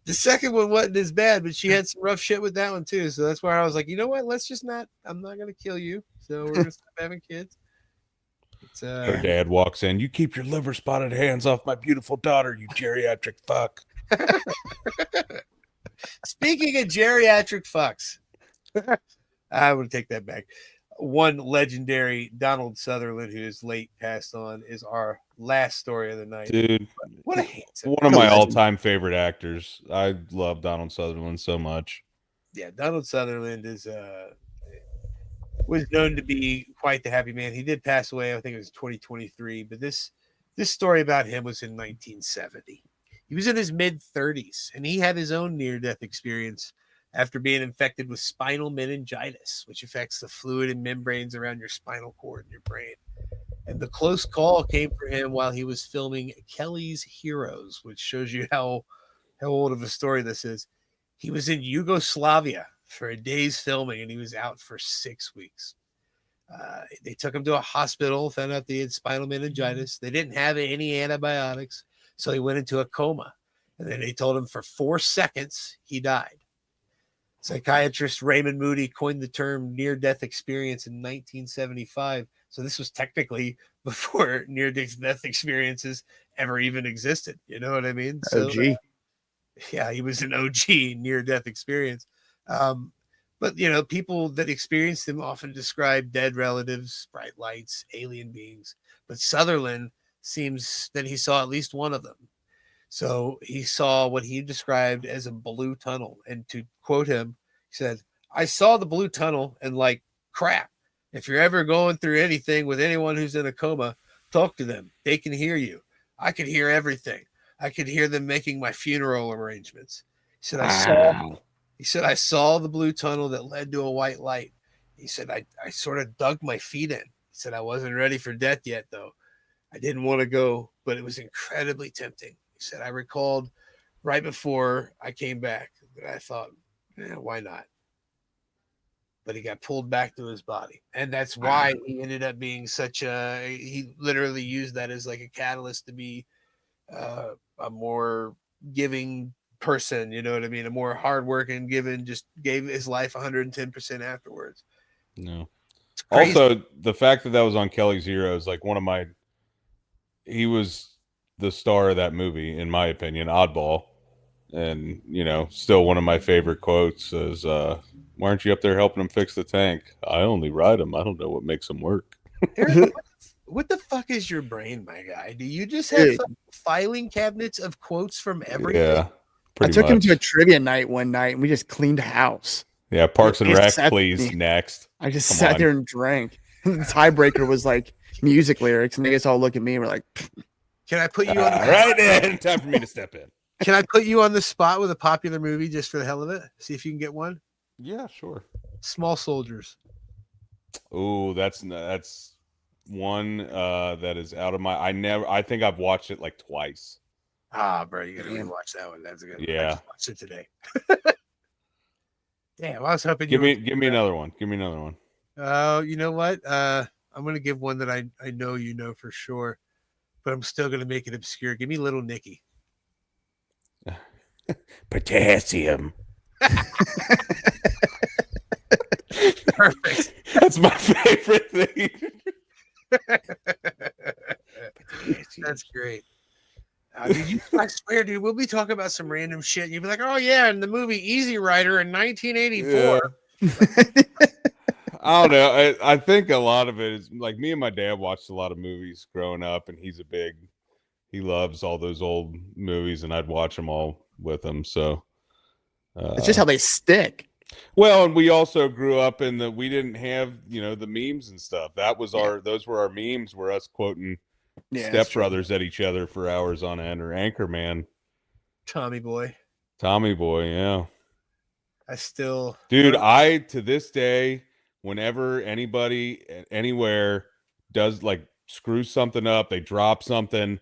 The second one wasn't as bad, but she had some rough shit with that one too. So that's why I was like, you know what? I'm not going to kill you. So we're going to stop having kids. Her dad walks in. You keep your liver spotted hands off my beautiful daughter, you geriatric fuck. Speaking of geriatric fucks, I would take that back. One legendary Donald Sutherland, who is late passed on, is our last story of the night. Dude, what a handsome, one of my all-time favorite actors. I love Donald Sutherland so much. Yeah, Donald Sutherland is was known to be quite the happy man. He did pass away, I think it was 2023, but this story about him was in 1970. He was in his mid-30s, and he had his own near-death experience after being infected with spinal meningitis, which affects the fluid and membranes around your spinal cord and your brain. And the close call came for him while he was filming Kelly's Heroes, which shows you how old of a story this is. He was in Yugoslavia for a day's filming, and he was out for 6 weeks. They took him to a hospital, found out they had spinal meningitis. They didn't have any antibiotics, so he went into a coma. And then they told him for 4 seconds he died. Psychiatrist Raymond Moody coined the term near-death experience in 1975. So this was technically before near-death experiences ever even existed. You know what I mean? So, OG. Yeah, he was an OG near-death experience. But, you know, people that experienced them often describe dead relatives, bright lights, alien beings. But Sutherland seems that he saw at least one of them. So he saw what he described as a blue tunnel. And to quote him, he said, "I saw the blue tunnel and like crap. If you're ever going through anything with anyone who's in a coma, talk to them. They can hear you. I could hear everything. I could hear them making my funeral arrangements." He said, I saw the blue tunnel that led to a white light. He said, I sort of dug my feet in. He said, I wasn't ready for death yet, though. I didn't want to go, but it was incredibly tempting. He said, I recalled right before I came back that I thought, why not? But he got pulled back to his body. And that's why he ended up being he literally used that as like a catalyst to be a more giving person, you know what I mean? A more hardworking, given, just gave his life 110% afterwards. No. Also, the fact that was on Kelly's Heroes, like he was the star of that movie, in my opinion, oddball. And, you know, still one of my favorite quotes is, why aren't you up there helping him fix the tank? I only ride him. I don't know what makes him work. Eric, what the fuck is your brain, my guy? Do you just have filing cabinets of quotes from everything? Yeah. I took him to a trivia night one night, and we just cleaned house. Yeah, Parks and Rec, please. Next. I just sat there and drank. The tiebreaker was like music lyrics, and they just all look at me and we're like, "Can I put you on the right in? Time for me to step in. Can I put you on the spot with a popular movie just for the hell of it? See if you can get one." Yeah, sure. Small Soldiers. Oh, that's one that is out of my. I think I've watched it like twice. Bro, you gotta watch that one. That's a good one. Yeah. I just watched it today. Yeah, well, I was hoping give me another one. Give me another one. You know what? I'm gonna give one that I know you know for sure, but I'm still gonna make it obscure. Give me Little Nicky. Potassium. Perfect. That's my favorite thing. That's great. Dude, I swear, dude, we'll be talking about some random shit. And you'll be like, "Oh yeah, in the movie Easy Rider in 1984." Yeah. I don't know. I think a lot of it is like me and my dad watched a lot of movies growing up, and he loves all those old movies, and I'd watch them all with him. So it's just how they stick. Well, and we also grew up in we didn't have, the memes and stuff. Those were our memes, were us quoting Step Brothers at each other for hours on end, or Anchorman. Tommy Boy, yeah. Dude, to this day, whenever anybody anywhere does like screw something up, they drop something.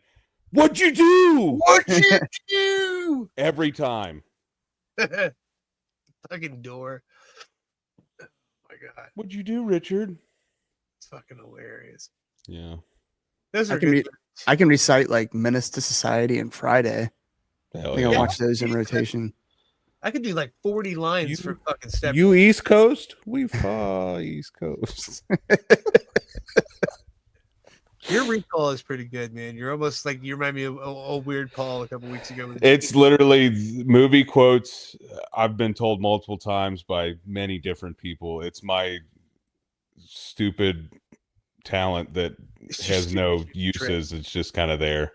What'd you do? What'd you do? Every time. Fucking door. Oh my god. What'd you do, Richard? It's fucking hilarious. Yeah. I can recite like Menace to Society and Friday. Hell I think I watch those in rotation. I could do like 40 lines for fucking Step. You East Coast? We far East Coast. Your recall is pretty good, man. You're almost like, you remind me of old Weird Paul a couple weeks ago. It's literally movie quotes. I've been told multiple times by many different people. It's my stupid talent that has no uses. It's just kind of there.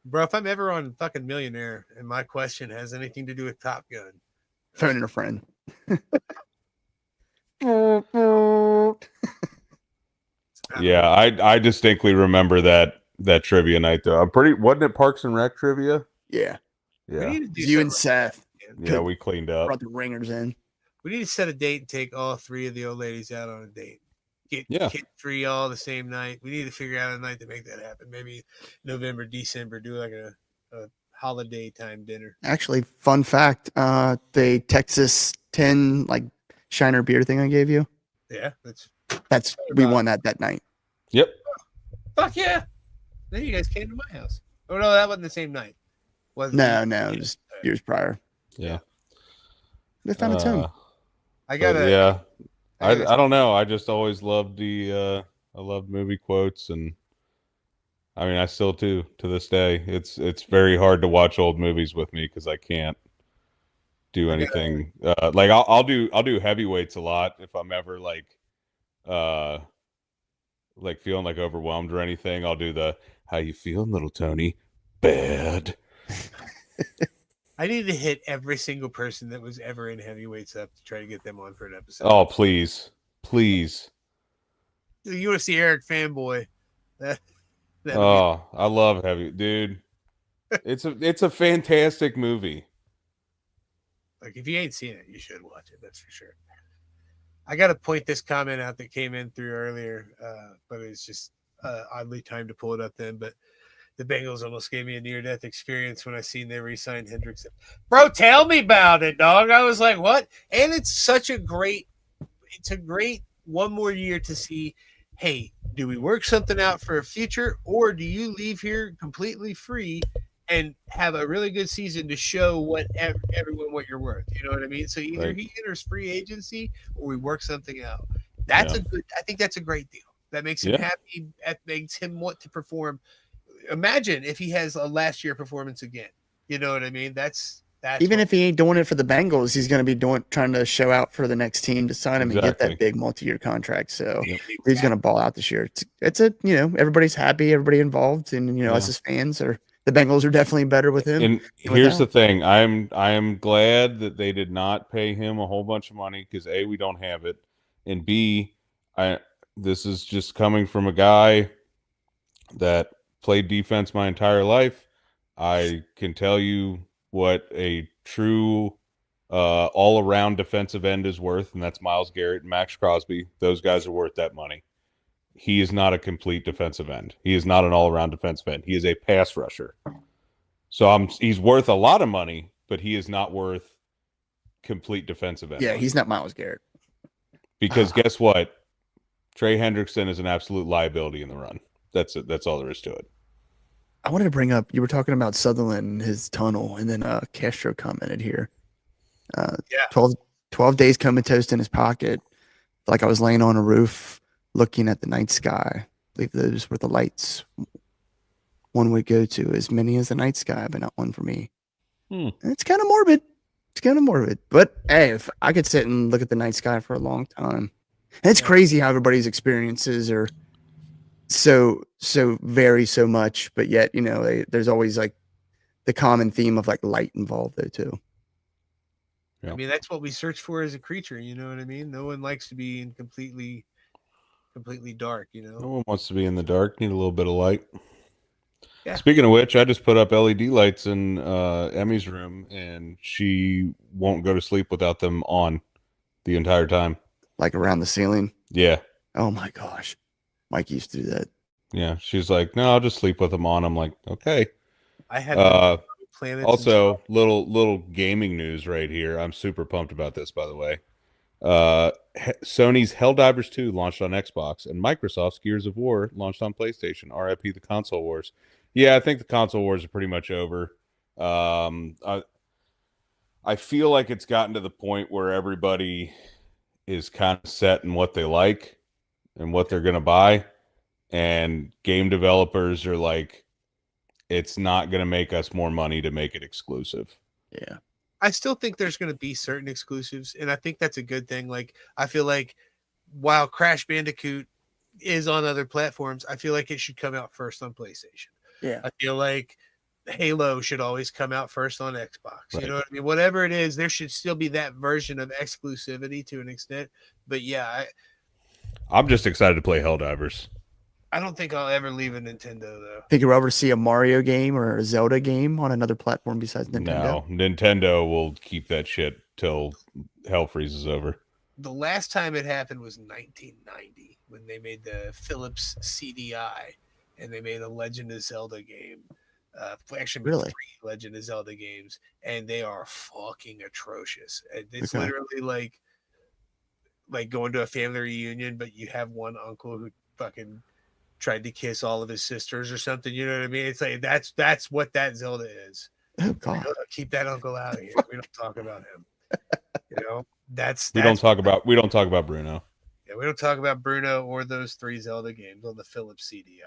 Bro, if I'm ever on fucking Millionaire and my question has anything to do with Top Gun, Phoning a friend. Yeah, I distinctly remember that trivia night though. Wasn't it Parks and Rec trivia? Yeah. We Yeah. need to do You and something like Seth that, man. Yeah, we cleaned up. brought the ringers in. We need to set a date and take all three of the old ladies out on a date. Get Yeah. kid free all the same night. We need to figure out a night to make that happen. Maybe November, December, do like a holiday time dinner. Actually, fun fact, the Texas 10 like Shiner beer thing I gave you. Yeah, We won that night. Yep. fuck yeah. Then you guys came to my house. Oh no, that wasn't the same night. Wasn't No, it was years prior. Yeah. They found a tune. I But gotta yeah. I gotta- don't know. I just always loved I loved movie quotes, and I mean I still do to this day. It's very hard to watch old movies with me because I can't do anything. Like I'll do heavyweights a lot if I'm ever like feeling like overwhelmed or anything. I'll do the "How you feeling, little Tony?" Bad. I need to hit every single person that was ever in heavyweights up to try to get them on for an episode. Oh please. You want to see Eric fanboy? That'll Oh, I love heavy, dude. It's a fantastic movie. Like if you ain't seen it, you should watch it. That's for sure. I got to point this comment out that came in through earlier, but it's just oddly timed to pull it up then. But the Bengals almost gave me a near-death experience when I seen they re-signed Hendrickson. Bro, tell me about it, dog. I was like, what? And it's a great one more year to see, hey, do we work something out for a future, or do you leave here completely free and have a really good season to show everyone what you're worth? You know what I mean? So either Right. he enters free agency or we work something out. I think that's a great deal. That makes him happy. That makes him want to perform. Imagine if he has a last year performance again. You know what I mean? That's Even if he ain't doing it for the Bengals, he's going to be trying to show out for the next team to sign him and get that big multi-year contract. So he's going to ball out this year. It's everybody's happy, everybody involved, and us as fans the Bengals are definitely better with him. And here's the thing: I am glad that they did not pay him a whole bunch of money because A, we don't have it, and B, this is just coming from a guy that played defense my entire life. I can tell you what a true all-around defensive end is worth, and that's Myles Garrett and Max Crosby. Those guys are worth that money. He is not a complete defensive end. He is not an all-around defensive end. He is a pass rusher. So he's worth a lot of money, but he is not worth complete defensive end. Yeah, money. he's not Myles Garrett. Because guess what? Trey Hendrickson is an absolute liability in the run. That's it. That's all there is to it. I wanted to bring up, you were talking about Sutherland and his tunnel, and then Castro commented here. 12 days comatose in his pocket. Like I was laying on a roof looking at the night sky. I believe those were the lights one would go to, as many as the night sky, but not one for me. It's kind of morbid. But hey, if I could sit and look at the night sky for a long time. And it's crazy how everybody's experiences are so vary so much, but yet there's always like the common theme of like light involved though too. Yeah. I mean, that's what we search for as a creature. You know what I mean? No one likes to be in completely dark. No one wants to be in the dark. Need a little bit of light. Yeah. Speaking of which, I just put up LED lights in Emmy's room, and she won't go to sleep without them on the entire time. Like around the ceiling. Yeah. Oh my gosh. Mike used to do that. Yeah. She's like, no, I'll just sleep with them on. I'm like, okay. I have planets. Also, little gaming news right here. I'm super pumped about this, by the way. Sony's Helldivers 2 launched on Xbox, and Microsoft's Gears of War launched on PlayStation. RIP the console wars. Yeah, I think the console wars are pretty much over. I feel like it's gotten to the point where everybody is kind of set in what they like and what they're going to buy. And game developers are like, it's not going to make us more money to make it exclusive. Yeah. I still think there's going to be certain exclusives, and I think that's a good thing. Like, I feel like while Crash Bandicoot is on other platforms, I feel like it should come out first on PlayStation. Yeah. I feel like Halo should always come out first on Xbox. Right. You know what I mean? Whatever it is, there should still be that version of exclusivity to an extent. But yeah, I'm just excited to play Helldivers. I don't think I'll ever leave a Nintendo though. Think you'll ever see a Mario game or a Zelda game on another platform besides Nintendo? No, Nintendo will keep that shit till hell freezes over. The last time it happened was 1990 when they made the Philips CDI and they made a Legend of Zelda game. Actually, Really? 3 Legend of Zelda games, and they are fucking atrocious. It's Okay. literally like going to a family reunion, but you have one uncle who fucking tried to kiss all of his sisters or something. You know what I mean? It's like that's what that Zelda is. Oh Like, God. oh, keep that uncle out of here. We don't talk about him. You know, We don't talk about Bruno. Yeah, we don't talk about Bruno or those 3 Zelda games on the Philips CDI.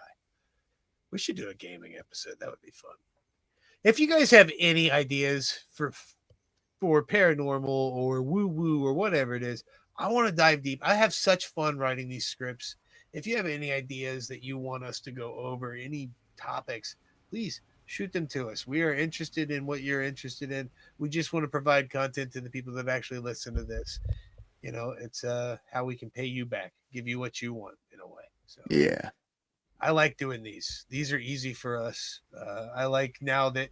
We should do a gaming episode. That would be fun. If you guys have any ideas for paranormal or woo woo or whatever it is, I want to dive deep. I have such fun writing these scripts. If you have any ideas that you want us to go over, any topics, please shoot them to us. We are interested in what you're interested in. We just want to provide content to the people that actually listen to this. You know, it's how we can pay you back, give you what you want in a way. So Yeah. I like doing these. These are easy for us. I like now that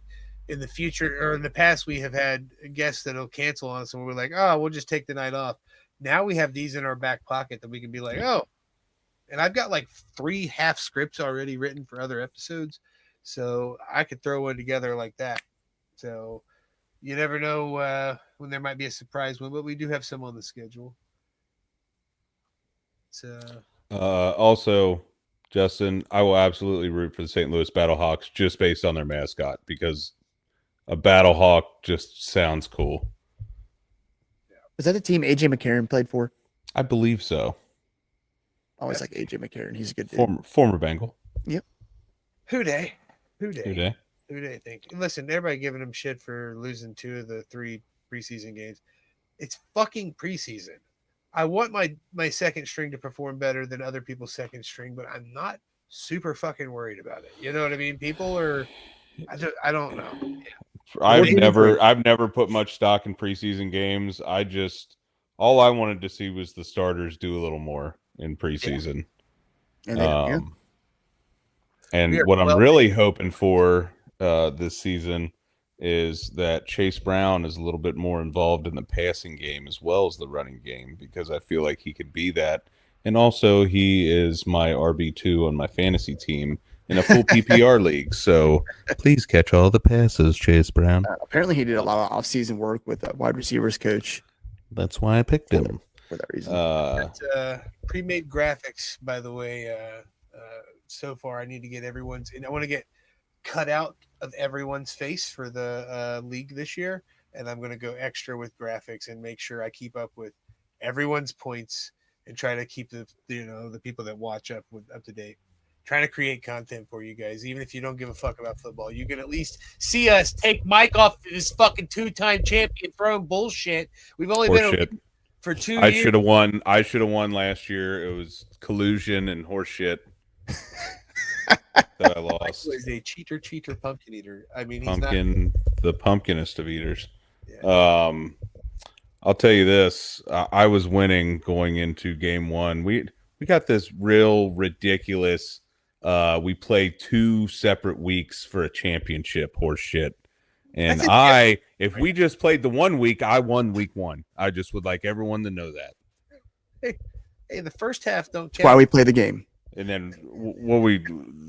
in the future or in the past we have had guests that'll cancel on us and we're like, oh, we'll just take the night off. Now we have these in our back pocket that we can be like, oh, and I've got like 3 half scripts already written for other episodes. So I could throw one together like that. So you never know when there might be a surprise one, but we do have some on the schedule. So Also, Justin, I will absolutely root for the St. Louis Battlehawks just based on their mascot because a Battlehawk just sounds cool. Was that the team AJ McCarron played for? I believe so. I always like AJ McCarron. He's a good dude. Former Bengal. Who day? Good day. Who day? Thank you. Listen, everybody giving him shit for losing 2 of the 3 preseason games. It's fucking preseason. I want my second string to perform better than other people's second string, but I'm not super fucking worried about it. You know what I mean? People are. I don't know. I've never put much stock in preseason games. All I wanted to see was the starters do a little more in preseason. And And what I'm really hoping for this season is that Chase Brown is a little bit more involved in the passing game as well as the running game because I feel like he could be that. And also, he is my RB2 on my fantasy team in a full PPR league. So please catch all the passes, Chase Brown. apparently, he did a lot of off-season work with a wide receivers coach. That's why I picked him. For that reason. Pre-made graphics, by the way. So far, I need to get everyone's, and I want to get cut out of everyone's face for the league this year, and I'm going to go extra with graphics and make sure I keep up with everyone's points and try to keep the people that watch up to date. Trying to create content for you guys, even if you don't give a fuck about football, you can at least see us take Mike off this fucking 2-time champion throwing bullshit. We've only been for 2 years. I should have won. I should have won last year. It was collusion and horseshit. That I lost. He's a cheater, pumpkin eater. I mean, the pumpkinest of eaters. Yeah. I'll tell you this: I was winning going into game 1. We got this real ridiculous. We play 2 separate weeks for a championship horseshit, and if we just played the 1 week, I won week 1. I just would like everyone to know that. Hey, the first half don't count. That's why we play the game. And then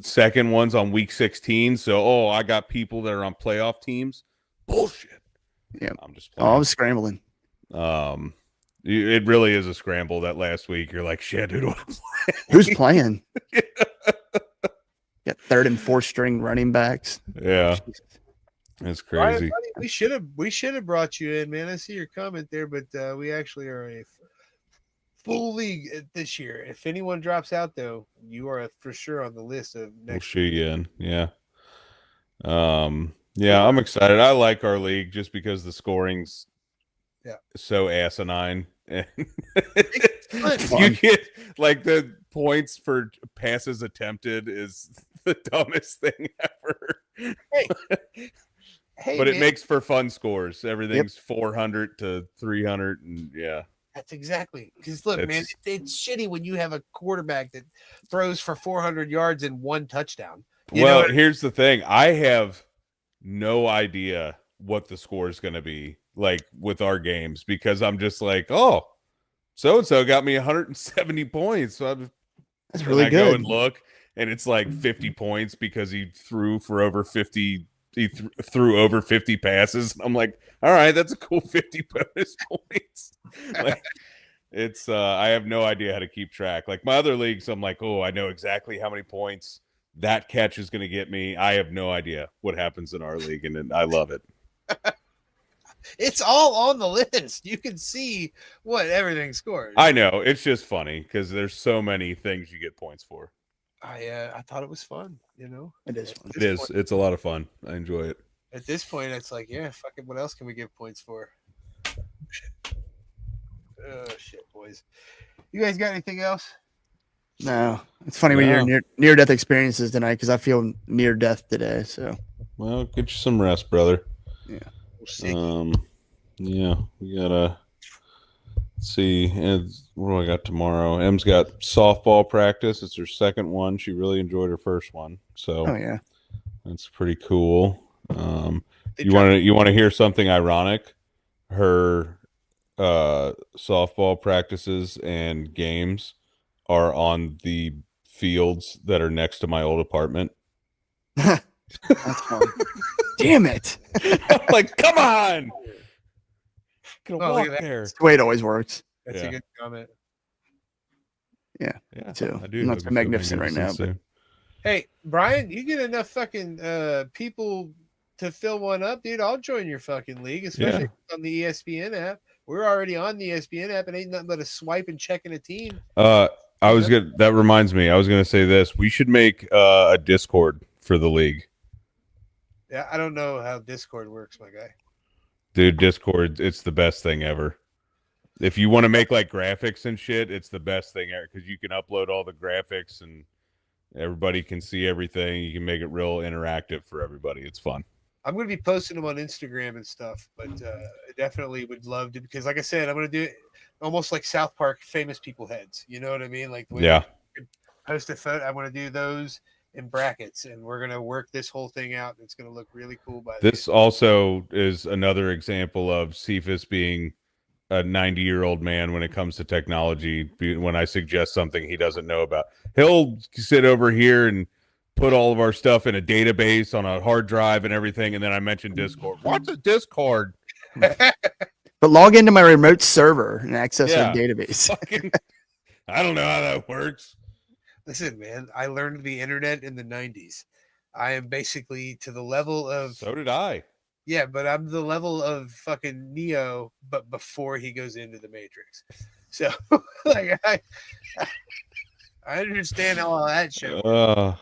second one's on week 16. So, I got people that are on playoff teams. Bullshit. Yeah. I'm just playing. I was scrambling. It really is a scramble that last week. You're like, shit, who do I play? Who's playing? Got 3rd and 4th string running backs. Yeah. It's crazy. Buddy, we should have brought you in, man. I see your comment there, but we actually are a full league this year. If anyone drops out, though, you are for sure on the list of next. We'll shoot you in. Yeah. Yeah, I'm excited. I like our league just because the scoring's so asinine. And you get like the points for passes attempted is the dumbest thing ever. Hey, but man. it makes for fun scores. Everything's 400 to 300, and yeah. That's exactly because look, man, it's shitty when you have a quarterback that throws for 400 yards and 1 touchdown. Well, here's the thing. I have no idea what the score is going to be like with our games because I'm just like, oh, so-and-so got me 170 points. So That's really I good. go and look, and it's like 50 points because he threw for over 50. He threw over 50 passes. I'm like, all right, that's a cool 50 bonus points. Like, it's I have no idea how to keep track. Like my other leagues, I'm like, oh, I know exactly how many points that catch is going to get me. I have no idea what happens in our league, and I love it. It's all on the list. You can see what everything scores. I know. It's just funny because there's so many things you get points for. I thought it was fun, you know. It is fun. It is. It's a lot of fun. I enjoy it. At this point, it's like, yeah, fuck it. What else can we give points for? Oh shit, boys. You guys got anything else? No, it's funny when you're near death experiences tonight because I feel near death today. So, well, get you some rest, brother. Yeah. We'll see. Yeah, we gotta see. What do I got tomorrow? Em's got softball practice. It's her second one. She really enjoyed her first one, so yeah, that's pretty cool. You want to hear something ironic? Her softball practices and games are on the fields that are next to my old apartment. That's fun. Damn it! I'm like, come on. Gonna walk there. That's the way it always works. That's a good comment. Yeah, too. I do. I'm not so magnificent right now, but hey, Brian, you get enough fucking people to fill one up, dude. I'll join your fucking league, especially on the ESPN app. We're already on the ESPN app, and ain't nothing but a swipe and checking a team. That reminds me. I was gonna say this. We should make a Discord for the league. Yeah, I don't know how Discord works, my guy. Dude, Discord, it's the best thing ever. If you want to make like graphics and shit, it's the best thing ever because you can upload all the graphics and everybody can see everything. You can make it real interactive for everybody. It's fun. I'm going to be posting them on Instagram and stuff, but I definitely would love to because, like I said, I'm going to do it almost like South Park famous people heads. You know what I mean? Like the way post a photo. I want to do those in brackets, and we're going to work this whole thing out. It's going to look really cool. This also is another example of Cephas being a 90-year-old man when it comes to technology. When I suggest something he doesn't know about, he'll sit over here and put all of our stuff in a database on a hard drive and everything. And then I mentioned Discord. What's a Discord? But log into my remote server and access our database. I don't know how that works. Listen, man, I learned the internet in the 90s. I am basically to the level of... So did I. Yeah, but I'm the level of fucking Neo, but before he goes into the Matrix. So, like, I understand how all that shit works.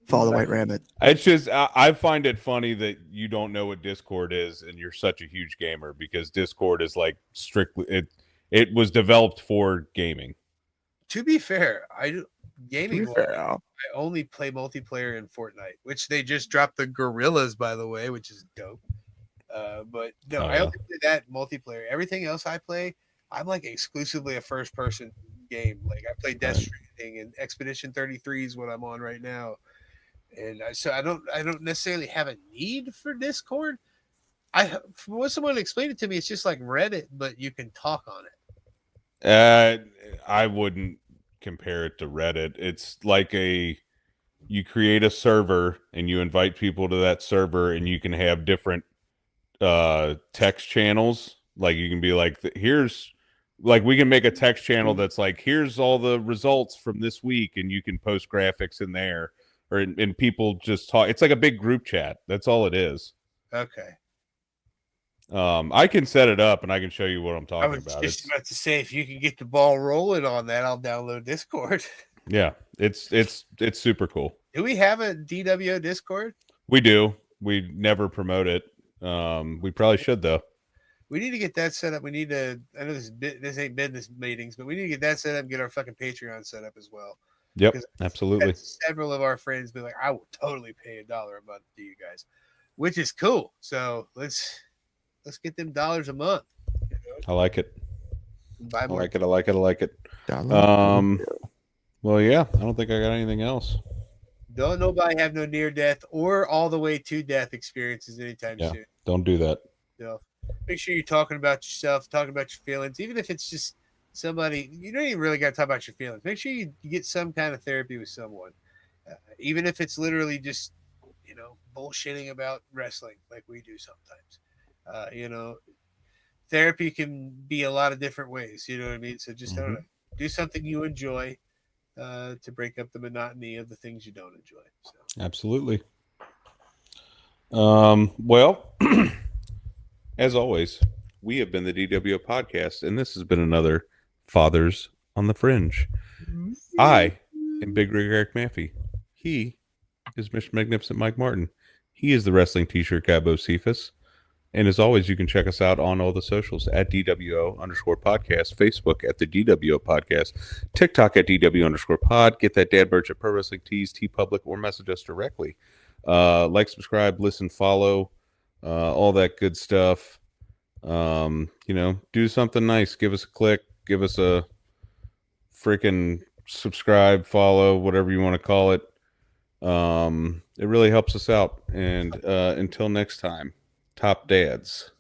Follow the white rabbit. It's just, I find it funny that you don't know what Discord is and you're such a huge gamer because Discord is like strictly, it was developed for gaming. To be fair, I only play multiplayer in Fortnite, which they just dropped the gorillas, by the way, which is dope. But no, I only play that multiplayer. Everything else I play, I'm like exclusively a first person game. Like I play Death Stranding and Expedition 33 is what I'm on right now. And so I don't necessarily have a need for Discord. From what someone explained it to me, it's just like Reddit, but you can talk on it. I wouldn't compare it to Reddit. It's like you create a server and you invite people to that server and you can have different text channels. Like you can be like, we can make a text channel that's like, here's all the results from this week, and you can post graphics in there, and people just talk. It's like a big group chat. That's all it is. Okay. I can set it up and I can show you what I'm talking about. I was just about to say, if you can get the ball rolling on that, I'll download Discord. Yeah, it's super cool. Do we have a dWo Discord? We do. We never promote it. We probably should though. We need to get that set up. We need to. I know this ain't business meetings, but we need to get that set up and get our fucking Patreon set up as well. Yep, absolutely. Several of our friends be like, "I will totally pay $1 a month to you guys," which is cool. So let's get them dollars a month. You know? I like it. Buy I more. like it. I like it. I like it. $1. Well, yeah. I don't think I got anything else. Don't nobody have no near death or all the way to death experiences anytime Yeah. soon. Don't do that. So make sure you're talking about yourself, talking about your feelings, even if it's just somebody. You don't even really got to talk about your feelings. Make sure you get some kind of therapy with someone, even if it's literally just bullshitting about wrestling like we do sometimes. Therapy can be a lot of different ways. You know what I mean? So just I don't know, do something you enjoy to break up the monotony of the things you don't enjoy. So. Absolutely. Well, as always, we have been the dWo podcast, and this has been another Fathers on the Fringe. I am Big Rig Eric Maffey. He is Mr. Magnificent Mike Martin. He is the wrestling t-shirt guy, Bo Cephas. And as always, you can check us out on all the socials at dWo_podcast, Facebook at the dWo podcast, TikTok at dW_pod. Get that dad merch at Pro Wrestling Tees, TeePublic, or message us directly. Like, subscribe, listen, follow, all that good stuff. Do something nice. Give us a click. Give us a freaking subscribe, follow, whatever you want to call it. It really helps us out. And until next time, top dads.